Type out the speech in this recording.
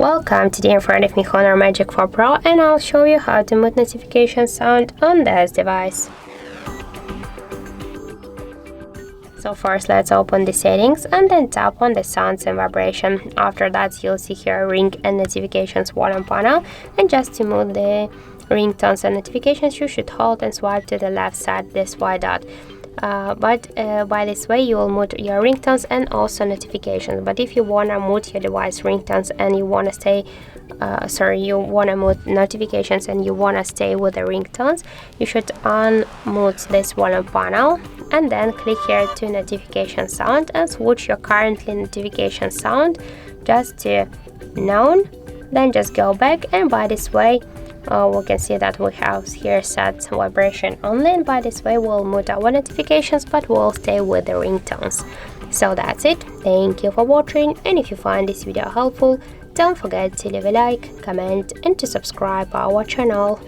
Welcome, today in front of me Honor Magic 4 Pro, and I'll show you how to mute notification sound on this device. So first let's open the settings and then tap on the sounds and vibration. After that you'll see here ring and notifications volume panel, and just to mute the ringtones and notifications you should hold and swipe to the left side this white dot. By this way you will mute your ringtones and also notifications. But if you wanna mute your device ringtones and you wanna stay you wanna mute notifications and you wanna stay with the ringtones, you should unmute this volume panel and then click here to notification sound and switch your currently notification sound just to none. Then just go back, and by this way we can see that we have here set vibration only, and by this way we'll mute our notifications but we'll stay with the ringtones. So that's it. Thank you for watching, and if you find this video helpful, don't forget to leave a like, comment and to subscribe our channel.